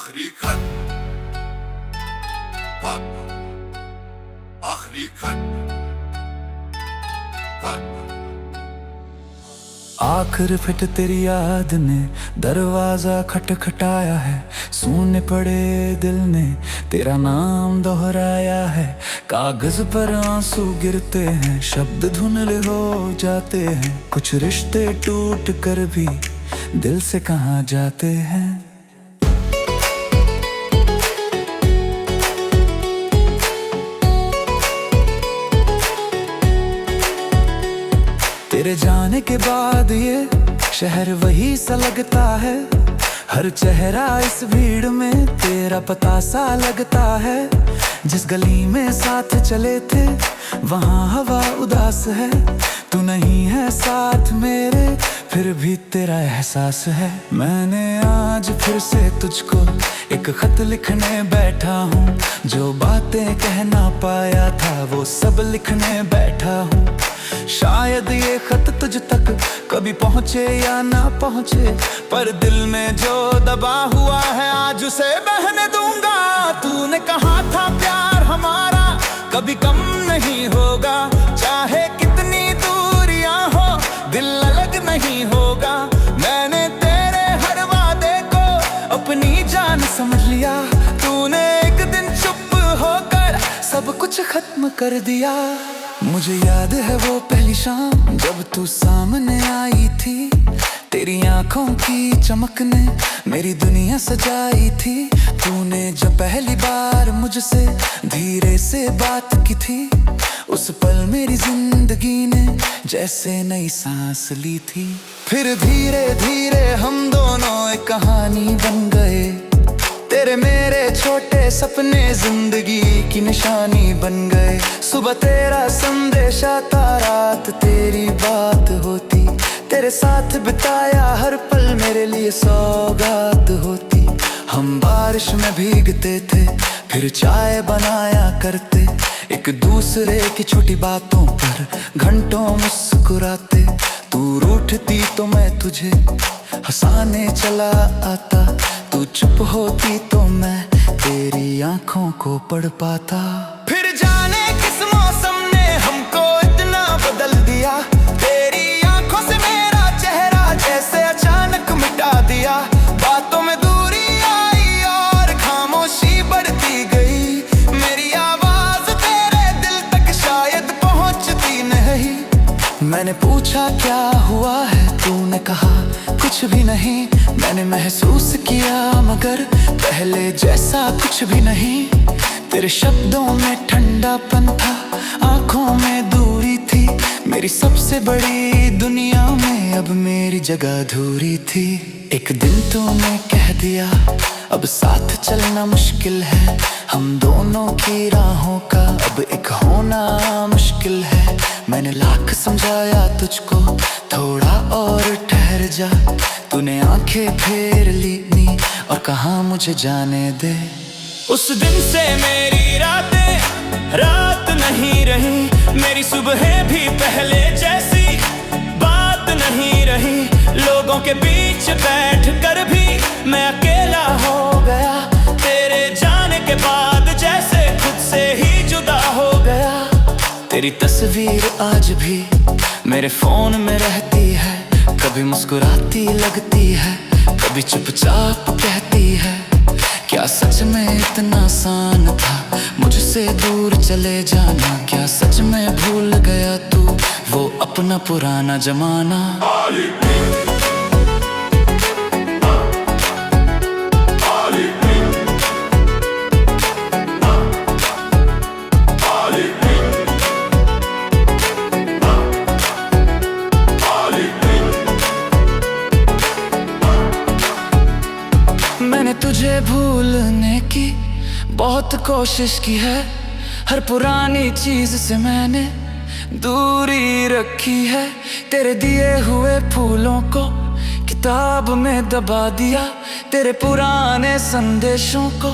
आखिरी खत पप आखिरी खत पप। आखिर फिट तेरी याद ने दरवाजा खटखटाया है, सूने पड़े दिल ने तेरा नाम दोहराया है। कागज पर आंसू गिरते हैं, शब्द धुंधले हो जाते हैं, कुछ रिश्ते टूट कर भी दिल से कहाँ जाते हैं। तेरे जाने के बाद ये शहर वही सा लगता है, हर चेहरा इस भीड़ में तेरा पता सा लगता है। जिस गली में साथ चले थे वहाँ हवा उदास है, तू नहीं है साथ मेरे फिर भी तेरा एहसास है। मैंने आज फिर से तुझको एक खत लिखने बैठा हूँ, जो बातें कह ना पाया था वो सब लिखने बैठा हूँ। शायद ये खत तुझ तक कभी पहुँचे या ना पहुँचे, पर दिल में जो दबा हुआ है आज उसे बहने दूंगा। तूने कहा था प्यार हमारा कभी कम नहीं होगा, चाहे कितनी दूरियां हो दिल अलग नहीं होगा। मैंने तेरे हर वादे को अपनी जान समझ लिया, तूने एक दिन चुप होकर सब कुछ खत्म कर दिया। मुझे याद है वो पहली शाम जब तू सामने आई थी, तेरी आंखों की चमक ने मेरी दुनिया सजाई थी। तूने जब पहली बार मुझसे धीरे से बात की थी, उस पल मेरी जिंदगी ने जैसे नई सांस ली थी। फिर धीरे धीरे हम दोनों एक कहानी बन गए, तेरे मेरे छोटे सपने जिंदगी की निशानी बन गए। सुबह तेरा संदेश आता, रात तेरी बात होती, तेरे साथ बिताया हर पल मेरे लिए सौगात होती। हम बारिश में भीगते थे फिर चाय बनाया करते, एक दूसरे की छोटी बातों पर घंटों मुस्कुराते। तू रूठती तो मैं तुझे हंसाने चला आता, तू चुप होती तो मैं तेरी आंखों को पढ़ पाता। फिर जाने किस मौसम ने हमको इतना बदल दिया, तेरी आंखों से मेरा चेहरा जैसे अचानक मिटा दिया। बातों में दूरी आई और खामोशी बढ़ती गई, मेरी आवाज तेरे दिल तक शायद पहुंचती नहीं। मैंने पूछा क्या हुआ है, तूने कहा कुछ भी नहीं। मैंने महसूस किया मगर पहले जैसा कुछ भी नहीं, तेरे शब्दों में ठंडापन था, आंखों में दूरी थी। मेरी सबसे बड़ी दुनिया में अब मेरी जगह अधूरी थी। एक दिन तूने कह दिया अब साथ चलना मुश्किल है, हम दोनों की राहों का अब एक होना मुश्किल है। मैंने लाख समझाया तुझको थोड़ा और ठहर जा, तूने आंखें फेर ली और कहा मुझे जाने दे। उस दिन से मेरी रातें रात नहीं रही, मेरी सुबहें भी पहले जैसी बात नहीं रही। लोगों के बीच बैठ कर भी मैं अकेला हो गया, तेरे जाने के बाद जैसे खुद से ही जुदा हो गया। तेरी तस्वीर आज भी मेरे फोन में रहती है, कभी मुस्कुराती लगती है, कभी चुपचाप कहती है। क्या सच में इतना आसान था मुझसे दूर चले जाना, क्या सच में भूल गया तू वो अपना पुराना जमाना। मैंने तुझे भूलने की बहुत कोशिश की है, हर पुरानी चीज से मैंने दूरी रखी है। तेरे दिए हुए फूलों को किताब में दबा दिया, तेरे पुराने संदेशों को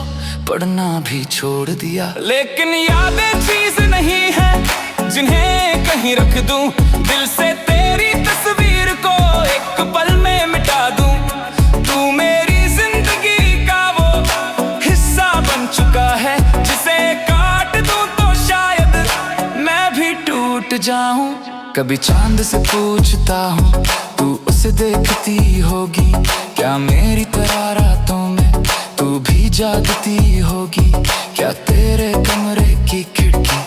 पढ़ना भी छोड़ दिया। लेकिन यादें चीज नहीं है जिन्हें कहीं रख दूं, दिल से तेरी तस्वीर को एक पल में मिटा दूं। तू मेरी जिंदगी का वो जाऊं। कभी चांद से पूछता हूँ तू उसे देखती होगी क्या, मेरी तरह रातों में तू भी जागती होगी क्या, तेरे कमरे की खिड़की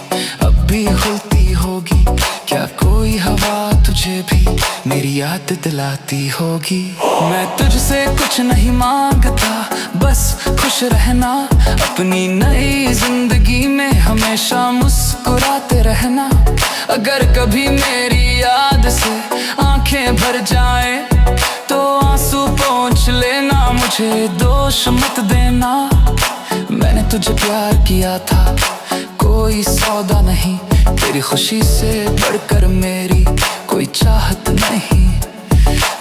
अब भी खुलती होगी क्या, कोई हवा तुझे भी मेरी याद दिलाती होगी। मैं तुझसे कुछ नहीं मांगता, बस खुश रहना, अपनी नई जिंदगी में हमेशा मुस्कुराते रहना। अगर कभी मेरी याद से आंखें भर जाए तो आंसू पोंछ लेना, मुझे दोष मत देना। मैंने तुझे प्यार किया था, कोई सौदा नहीं, तेरी खुशी से बढ़कर मेरी कोई चाहत नहीं।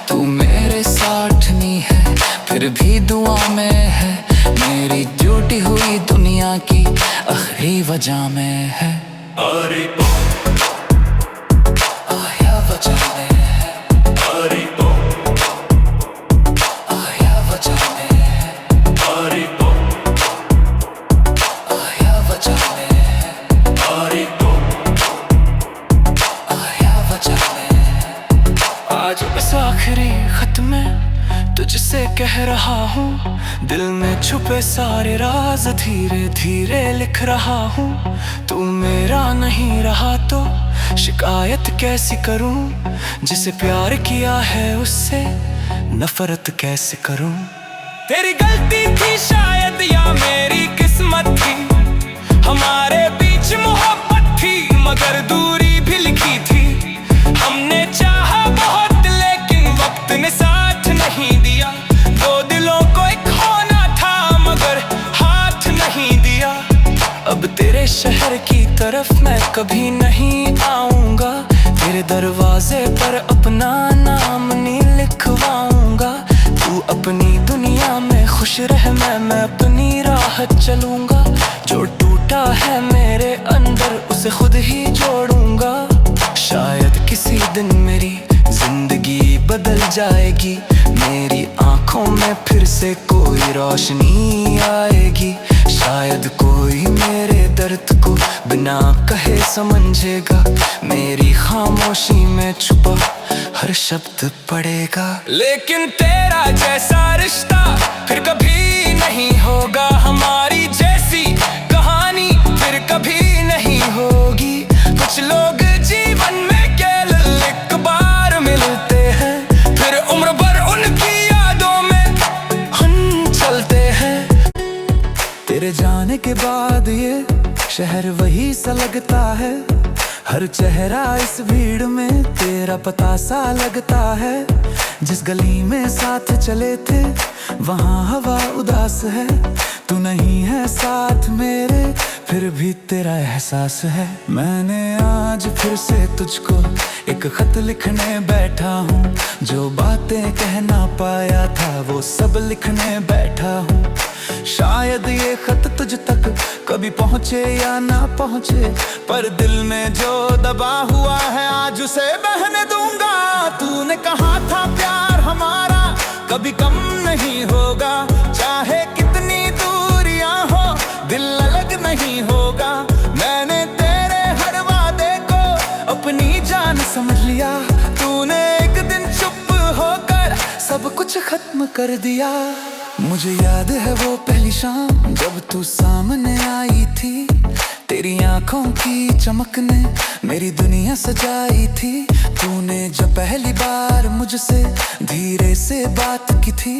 तू मेरे साथ नहीं है फिर भी दुआ में है, मेरी ड्यूटी हुई दुनिया की आखिरी वजह में है। अरे आया वजह में है, अरे आया वजह में है, अरे आया वजह में है, अरे आया वजह में है। आज इस आखिरी खत में तुझसे कह रहा हूँ, दिल में छुपे सारे राज धीरे धीरे लिख रहा हूँ। तू मेरा नहीं रहा तो शिकायत कैसी करूँ, जिसे प्यार किया है उससे नफरत कैसे करूँ। तेरी गलती थी शायद या मेरी किस्मत थी, हमारे बीच मोहब्बत थी मगर दूरी भी लिखी थी। हमने चाहा बहुत लेकिन वक्त ने साथ नहीं दिया, दो दिलों को एक होना था मगर हाथ नहीं दिया। अब तेरे शहर की तरफ मैं कभी नहीं आऊंगा, तेरे दरवाजे पर अपना नाम नहीं लिखवाऊंगा। तू अपनी दुनिया में खुश रह, मैं अपनी राह चलूंगा। जो टूटा है मेरे अंदर उसे खुद ही जोड़ूंगा। शायद किसी दिन मेरी जिंदगी बदल जाएगी, मेरी आंखों में फिर से कोई रोशनी आएगी। शायद कोई मेरे दर्द को बिना कहे समझेगा, मेरी खामोशी में छुपा हर शब्द पड़ेगा। लेकिन तेरा जैसा रिश्ता फिर कभी नहीं होगा, हमारी जैसी कहानी फिर कभी नहीं होगी। कुछ लोग जीवन में केवल एक बार मिलते हैं, फिर उम्र भर उनकी यादों में हम चलते हैं। तेरे जाने के बाद ये शहर वही सा लगता है, हर चेहरा इस भीड़ में तेरा पता सा लगता है। जिस गली में साथ चले थे वहाँ हवा उदास है, तू नहीं है साथ मेरे फिर भी तेरा एहसास है। मैंने आज फिर से तुझको एक खत लिखने बैठा हूँ, जो बातें कह ना पाया था वो सब लिखने बैठा हूँ। शायद ये खत तुझ तक कभी पहुँचे या ना पहुँचे, पर दिल में जो दबा हुआ है आज उसे बहने दूंगा। तूने कहा था प्यार हमारा कभी कम नहीं होगा, चाहे कितनी दूरियां हो दिल अलग नहीं होगा। मैंने तेरे हर वादे को अपनी जान समझ लिया, तूने एक दिन चुप होकर सब कुछ खत्म कर दिया। मुझे याद है वो पहली शाम जब तू सामने आई थी, तेरी आंखों की चमक ने मेरी दुनिया सजाई थी। तूने जब पहली बार मुझसे धीरे से बात की थी,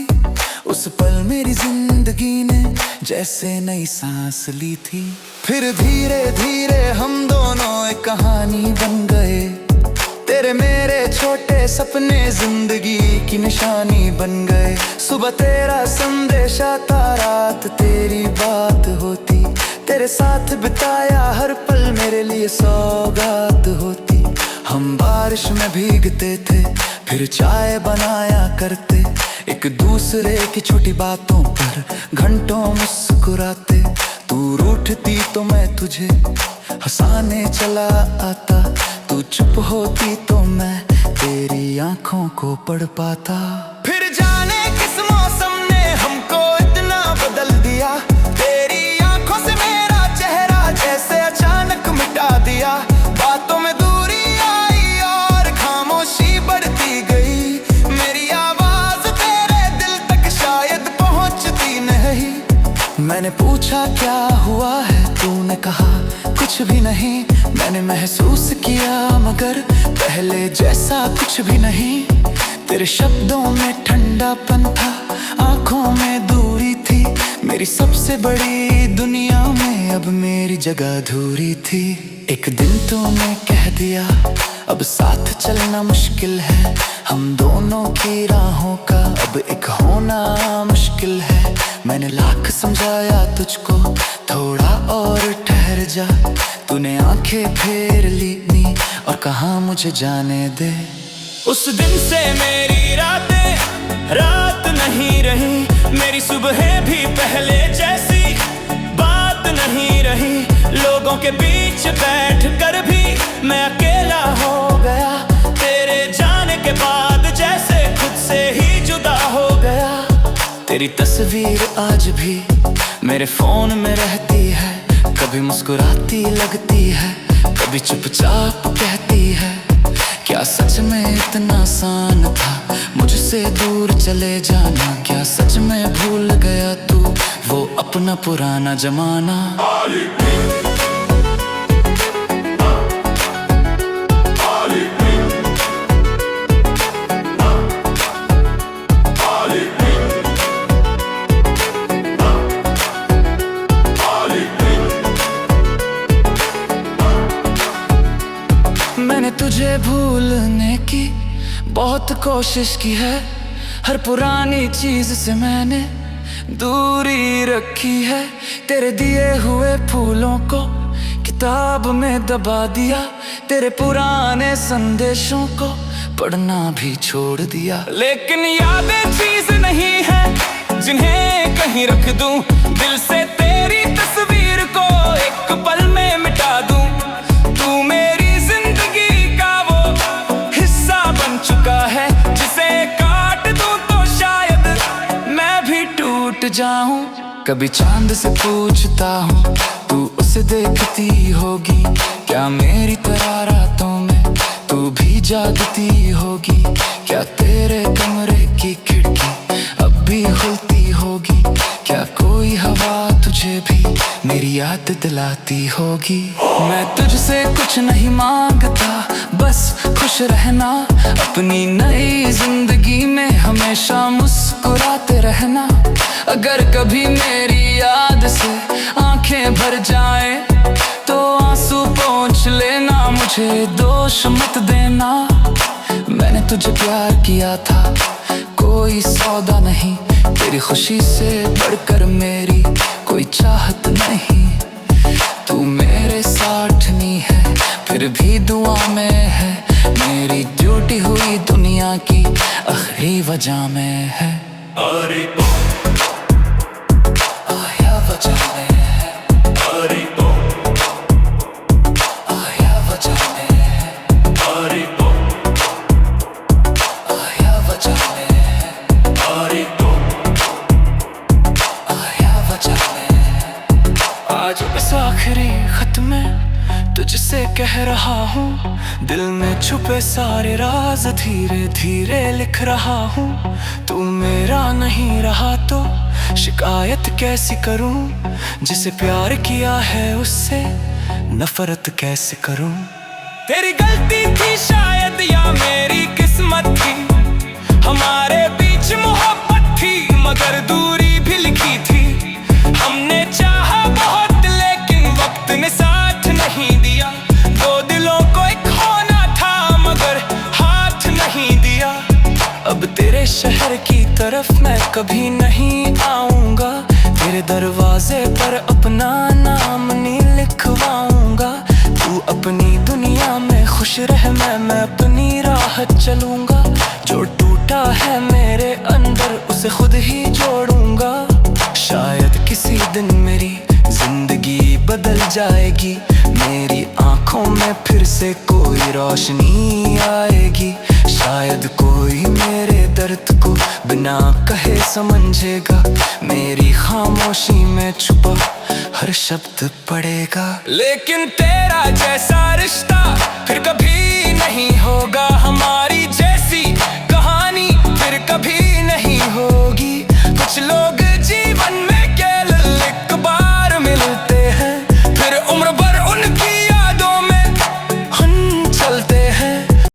उस पल मेरी जिंदगी ने जैसे नई सांस ली थी। फिर धीरे धीरे हम दोनों एक कहानी बन गए, तेरे मेरे छोटे सपने जिंदगी की निशानी बन गए। सुबह तेरा संदेश आता, रात तेरी बात होती, तेरे साथ बिताया हर पल मेरे लिए सौगात होती। हम बारिश में भीगते थे फिर चाय बनाया करते, एक दूसरे की छोटी बातों पर घंटों मुस्कुराते। तू रूठती तो मैं तुझे हंसाने चला आता, तू चुप होती तो मैं तेरी आंखों को पढ़ पाता। फिर जाने किस मौसम ने हमको इतना बदल दिया, तेरी आंखों से मेरा चेहरा जैसे अचानक मिटा दिया। बातों में दूरी मैंने पूछा क्या हुआ है, तूने कहा कुछ भी नहीं। मैंने महसूस किया मगर पहले जैसा कुछ भी नहीं। तेरे शब्दों में ठंडापन था, आंखों में दूरी थी। मेरी सबसे बड़ी दुनिया में अब मेरी जगह अधूरी थी। एक दिन तूने कह दिया अब साथ चलना मुश्किल है। हम दोनों की राहों का अब एक होना मुश्किल है। मैंने लाख समझाया तुझको थोड़ा और ठहर जा। तूने आंखें फेर ली और कहा मुझे जाने दे। उस दिन से मेरी रातें रात नहीं रही। मेरी सुबह भी पहले जैसी बात नहीं रही। लोगों के बीच बैठ कर भी मैं अकेला हो गया। तेरे जाने के बाद जैसे खुद से ही जुदा हो गया। तेरी तस्वीर आज भी मेरे फोन में रहती है। कभी मुस्कुराती लगती है, कभी चुपचाप कहती है क्या सच में इतना आसान था मुझसे दूर चले जाना। क्या सच में भूल गया तू वो अपना पुराना जमाना। मैंने तुझे भूलने की बहुत कोशिश की है। हर पुरानी चीज से मैंने दूरी रखी है। तेरे दिए हुए फूलों को किताब में दबा दिया। तेरे पुराने संदेशों को पढ़ना भी छोड़ दिया। लेकिन यादें चीज नहीं है जिन्हें कहीं रख दूं। दिल से तेरी तस्वीर को एक पल में मिटा दूं। तू मेरी चुका है जिसे काट दूं तो शायद मैं भी टूट जाऊं। कभी चांद से पूछता हूँ तू उसे देखती होगी क्या मेरी तरह रातों में तू भी जागती होगी। क्या तेरे कमरे की खिड़की अब भी खुलती होगी। क्या कोई हवा तुझे भी मेरी याद दिलाती होगी। मैं तुझसे कुछ नहीं मांगता, बस खुश रहना। अपनी नई जिंदगी में हमेशा मुस्कुराते रहना। अगर कभी मेरी याद से आंखें भर जाए तो आंसू पोंछ लेना, मुझे दोष मत देना। मैंने तुझे प्यार किया था, कोई सौदा नहीं। तेरी खुशी से बढ़कर मेरी कोई चाहत नहीं। तू मेरे साथ नहीं है फिर भी दुआ में है। मेरी ड्यूटी हुई दुनिया की आखिरी वजह में है। अरे आया वजह में है। अरे आया वजह में है। अरे आया वजह में है। अरे आया वजह में है। आज इस आखिरी खत में तुझसे कह रहा हूँ, दिल में छुपे सारे राज धीरे धीरे लिख रहा हूँ। तू मेरा नहीं रहा तो शिकायत कैसी करूँ। जिसे प्यार किया है उससे नफरत कैसे करूँ। तेरी गलती थी शायद या मेरी किस्मत थी। हमारे बीच मोहब्बत थी मगर दूरी भी लिखी थी। हमने चाहा बहुत लेकिन वक्त ने साथ नहीं दिया। दो दिलों को एक होना था मगर हाथ नहीं दिया। अब तेरे शहर की तरफ मैं कभी नहीं आऊंगा। तेरे दरवाजे पर अपना नाम नहीं लिखवाऊंगा। तू अपनी दुनिया में खुश रह, मैं अपनी राह चलूंगा। जो टूटा है मेरे अंदर उसे खुद ही जोड़ूंगा। शायद किसी दिन मेरी जिंदगी बदल जाएगी। मेरी आंखों में फिर से कोई रोशनी आएगी। शायद कोई मेरे दर्द को बिना कहे समझेगा। मेरी खामोशी में छुपा हर शब्द पड़ेगा। लेकिन तेरा जैसा